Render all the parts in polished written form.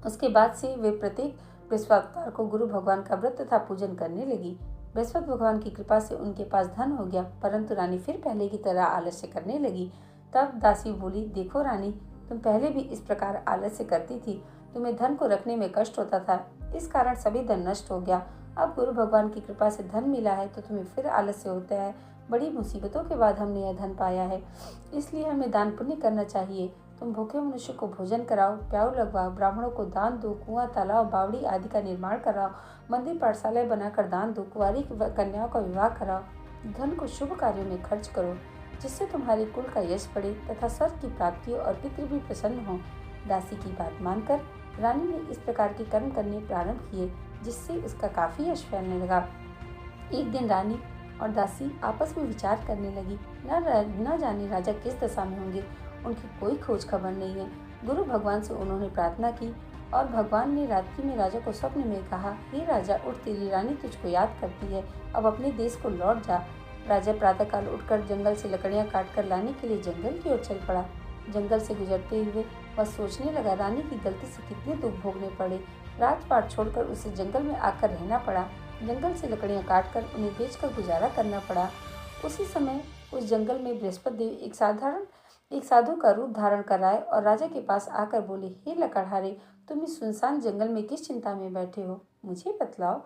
उसके बाद से वे प्रत्येक बृहस्पतिवार को गुरु भगवान का व्रत तथा पूजन करने लगी। बृहस्पति भगवान की कृपा से उनके पास धन हो गया, परंतु रानी फिर पहले की तरह आलस्य करने लगी। तब दासी बोली, देखो रानी, तुम पहले भी इस प्रकार आलस्य करती थी। तुम्हें धन को रखने में कष्ट होता था, इस कारण सभी धन नष्ट हो गया। अब गुरु भगवान की कृपा से धन मिला है तो तुम्हें फिर आलस्य होता है। बड़ी मुसीबतों के बाद हमने यह धन पाया है, इसलिए हमें दान पुण्य करना चाहिए। तुम भूखे मनुष्य को भोजन कराओ, प्याऊ लगवाओ, ब्राह्मणों को दान दो, कुआं, तालाब, बावड़ी आदि का निर्माण कराओ, मंदिर पाठशालाएं बनाकर दान दो, कुंवारी कन्याओं का विवाह कराओ। धन को शुभ कार्यों में खर्च करो, जिससे तुम्हारे कुल का यश बढ़े तथा स्वर्ग की प्राप्ति हो और पितृ भी प्रसन्न हो। दासी की बात मानकर रानी ने इस प्रकार के कर्म करने प्रारंभ किए, जिससे उसका काफी यश फैलने लगा। एक दिन रानी और दासी आपस में विचार करने लगी। न जाने राजा किस दशा में होंगे, उनकी कोई खोज खबर नहीं है। गुरु भगवान से उन्होंने प्रार्थना की और भगवान ने रात्रि में राजा को स्वप्न में कहा, हे राजा, उठ, तेरी रानी तुझको याद करती है, अब अपने देश को लौट जा। राजा प्रातःकाल उठकर जंगल से लकड़ियां काटकर लाने के लिए जंगल की ओर चल पड़ा। जंगल से गुजरते हुए वह सोचने लगा, रानी की गलती से कितने दुख भोगने पड़े। राजपाट छोड़कर उसे जंगल में आकर रहना पड़ा। जंगल से लकड़ियां काटकर उन्हें बेचकर गुजारा करना पड़ा। उसी समय उस जंगल में बृहस्पति देव एक साधु का रूप धारण कर आए और राजा के पास आकर बोले, हे लकड़हारे, तुम इस सुनसान जंगल में किस चिंता में बैठे हो, मुझे बतलाओ।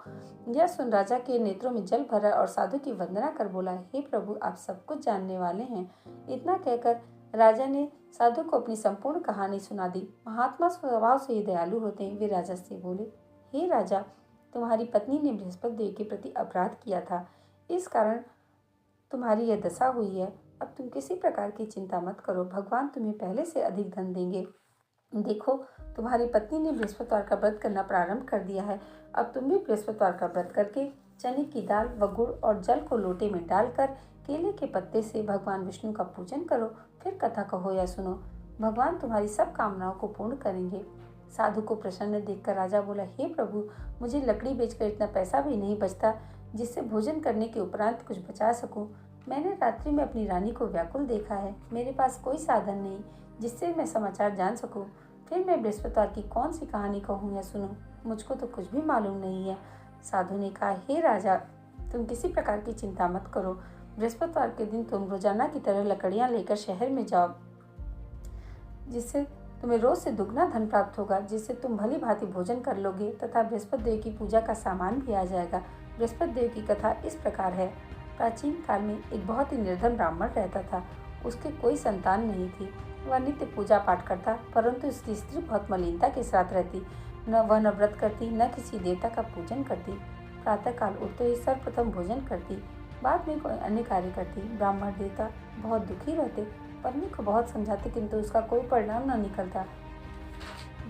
यह सुन राजा के नेत्रों में जल भरा और साधु की वंदना कर बोला, हे प्रभु, आप सब कुछ जानने वाले हैं। इतना कहकर राजा ने साधु को अपनी संपूर्ण कहानी सुना दी। महात्मा स्वभाव से ही दयालु होते हैं। वे राजा से बोले, हे राजा, तुम्हारी पत्नी ने बृहस्पति देव के प्रति अपराध किया था, इस कारण तुम्हारी यह दशा हुई है। अब तुम किसी प्रकार की चिंता मत करो, भगवान तुम्हें पहले से अधिक धन देंगे। देखो, तुम्हारी पत्नी ने बृहस्पतिवार का व्रत करना प्रारंभ कर दिया है। अब तुम भी बृहस्पतिवार का व्रत करके चने की दाल व गुड़ और जल को लोटे में डालकर केले के पत्ते से भगवान विष्णु का पूजन करो, फिर कथा कहो या सुनो। भगवान तुम्हारी सब कामनाओं को पूर्ण करेंगे। साधु को प्रसन्न देखकर राजा बोला, हे प्रभु, मुझे लकड़ी बेचकर इतना पैसा भी नहीं बचता जिससे भोजन करने के उपरांत कुछ बचा सकूं। मैंने रात्रि में अपनी रानी को व्याकुल देखा है। मेरे पास कोई साधन नहीं जिससे मैं समाचार जान सकूं। फिर मैं बृहस्पतिवार की कौन सी कहानी कहूँ या सुनूं, मुझको तो कुछ भी मालूम नहीं है। साधु ने कहा, हे राजा, तुम किसी प्रकार की चिंता मत करो। बृहस्पतिवार के दिन तुम रोजाना की तरह लकड़ियां लेकर शहर में जाओ, जिससे तुम्हें रोज से दुगना धन प्राप्त होगा, जिससे तुम भली भांति भोजन कर लोगे तथा बृहस्पति देव की पूजा का सामान भी आ जाएगा। बृहस्पति देव की कथा इस प्रकार है। प्राचीन काल में एक बहुत ही निर्धन ब्राह्मण रहता था। उसके कोई संतान नहीं थी। वह नित्य पूजा पाठ करता, परंतु उसकी स्त्री बहुत मलिनता के साथ रहती। वह न व्रत करती, न किसी देवता का पूजन करती। प्रातःकाल उठते ही सर्वप्रथम भोजन करती, बाद में कोई अन्य कार्य करती। ब्राह्मण देवता बहुत दुखी रहते, पत्नी को बहुत समझाते, किंतु उसका कोई परिणाम न निकलता।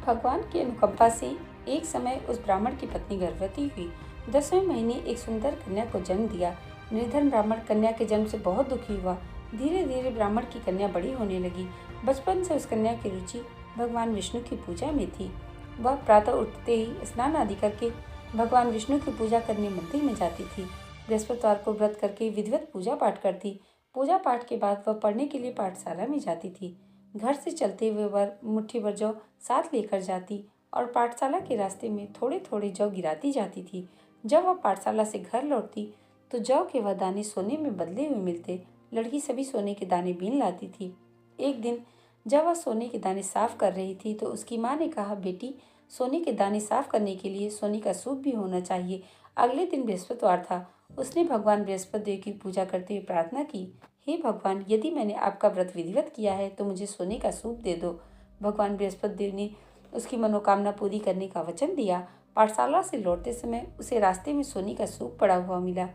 भगवान की अनुकंपा से एक समय उस ब्राह्मण की पत्नी गर्भवती हुई। 10वें महीने एक सुंदर कन्या को जन्म दिया। निर्धन ब्राह्मण कन्या के जन्म से बहुत दुखी हुआ। धीरे धीरे ब्राह्मण की कन्या बड़ी होने लगी। बचपन से उस कन्या की रुचि भगवान विष्णु की पूजा में थी। वह प्रातः उठते ही स्नान आदि करके भगवान विष्णु की पूजा करने मंदिर में जाती थी। बृहस्पतिवार को व्रत करके विधिवत पूजा पाठ करती। पूजा पाठ के बाद वह पढ़ने के लिए पाठशाला में जाती थी। घर से चलते हुए वह मुट्ठी भर जौ साथ लेकर जाती और पाठशाला के रास्ते में थोड़े थोड़े जौ गिराती जाती थी। जब वह पाठशाला से घर लौटती तो जौ के वह दाने सोने में बदले हुए मिलते। लड़की सभी सोने के दाने बीन लाती थी। एक दिन जब वह सोने के दाने साफ कर रही थी तो उसकी माँ ने कहा, बेटी, सोने के दाने साफ करने के लिए सोने का सूप भी होना चाहिए। अगले दिन बृहस्पतिवार था। उसने भगवान बृहस्पति देव की पूजा करते हुए प्रार्थना की, हे भगवान, यदि मैंने आपका व्रत विधिवत किया है तो मुझे सोने का सूप दे दो। भगवान बृहस्पति देव ने उसकी मनोकामना पूरी करने का वचन दिया। पाठशाला से लौटते समय उसे रास्ते में सोने का सूप पड़ा हुआ मिला।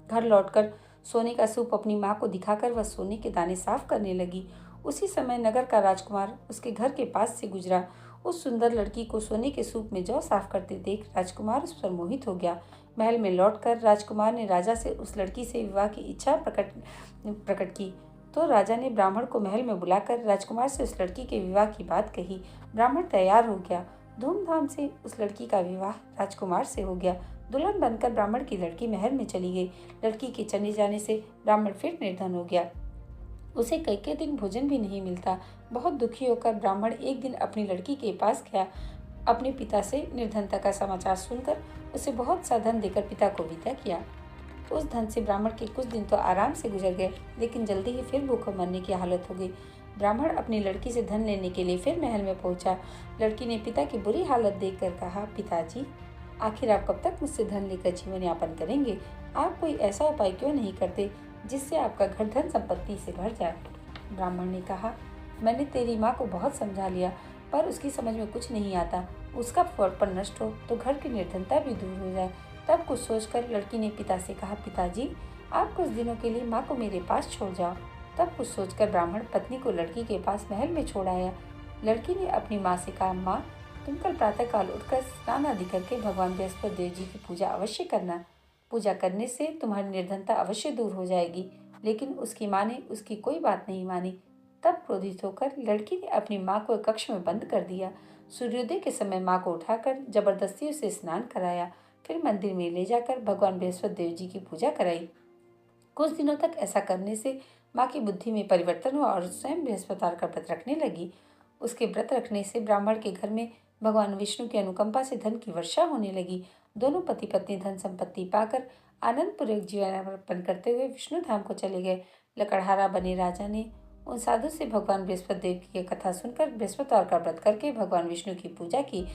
घर लौटकर सोने का सूप अपनी माँ को दिखाकर वह सोने के दाने साफ करने लगी। उसी समय नगर का राजकुमार उसके घर के पास से गुजरा। उस सुंदर लड़की को सोने के सूप में जौ साफ करते देख राजकुमार उस पर मोहित हो गया। महल में लौटकर राजकुमार ने राजा से उस लड़की से विवाह की इच्छा प्रकट की। तो राजा ने ब्राह्मण को महल में बुलाकर राजकुमार से उस लड़की के विवाह की बात कही। ब्राह्मण तैयार हो गया। धूमधाम से उस लड़की का विवाह राजकुमार से हो गया। दुल्हन बनकर ब्राह्मण की लड़की महल में चली गई। लड़की के चले जाने से ब्राह्मण फिर निर्धन हो गया। उसे कई दिन भोजन भी नहीं मिलता। बहुत दुखी होकर ब्राह्मण एक दिन अपनी लड़की के पास गया। अपने पिता से निर्धनता का समाचार सुनकर उसे बहुत सा धन देकर पिता को विदा किया। उस धन से ब्राह्मण के कुछ दिन तो आराम से गुजर गए, लेकिन जल्दी ही फिर भूखे मरने की हालत हो गई। ब्राह्मण अपनी लड़की से धन लेने के लिए फिर महल में पहुंचा। लड़की ने पिता की बुरी हालत देखकर कहा, पिताजी, आखिर आप कब तक मुझसे धन लेकर जीवन यापन करेंगे? आप कोई ऐसा उपाय क्यों नहीं करते जिससे आपका घर धन संपत्ति से भर जाए? ब्राह्मण ने कहा, मैंने तेरी माँ को बहुत समझा लिया, पर उसकी समझ में कुछ नहीं आता। उसका फौरपन नष्ट हो तो घर की निर्धनता भी दूर हो जाए। तब कुछ सोचकर लड़की ने पिता से कहा, पिताजी, आप कुछ दिनों के लिए माँ को मेरे पास छोड़ जाओ। तब कुछ सोचकर ब्राह्मण पत्नी को लड़की के पास महल में छोड़ आया। लड़की ने अपनी माँ से कहा, माँ, तुम कल प्रातःकाल उठकर स्नान आदि करके भगवान बृहस्पति देव जी की पूजा अवश्य करना। पूजा करने से तुम्हारी निर्धनता अवश्य दूर हो जाएगी। लेकिन उसकी माँ ने उसकी कोई बात नहीं मानी। तब क्रोधित होकर लड़की ने अपनी माँ को एक कक्ष में बंद कर दिया। सूर्योदय के समय माँ को उठाकर जबरदस्ती उसे स्नान कराया, फिर मंदिर में ले जाकर भगवान बृहस्पति देव जी की पूजा कराई। कुछ दिनों तक ऐसा करने से माँ की बुद्धि में परिवर्तन हुआ और स्वयं बृहस्पतिवार का व्रत रखने लगी। उसके व्रत रखने से ब्राह्मण के घर में भगवान विष्णु की अनुकंपा से धन की वर्षा होने लगी। दोनों पति पत्नी धन संपत्ति पाकर आनंदपूर्वक जीवन यापन करते हुए विष्णु धाम को चले गए। लकड़हारा बने राजा ने उन साधु से भगवान बृहस्पति देव की कथा सुनकर बृहस्पतिवार का व्रत करके भगवान विष्णु की पूजा की।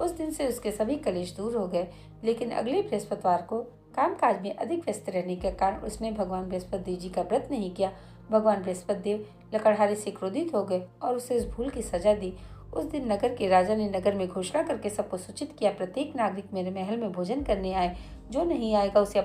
उस दिन से उसके सभी कलेश दूर हो गए। लेकिन अगले बृहस्पतिवार को कामकाज में अधिक व्यस्त रहने के कारण उसने भगवान बृहस्पति देव जी का व्रत नहीं किया। भगवान बृहस्पति देव लकड़हारे से क्रोधित हो गए और उसे इस भूल की सजा दी। उस दिन नगर के राजा ने नगर में घोषणा करके सबको सूचित किया, प्रत्येक नागरिक मेरे महल में भोजन करने आए। जो नहीं आएगा उसे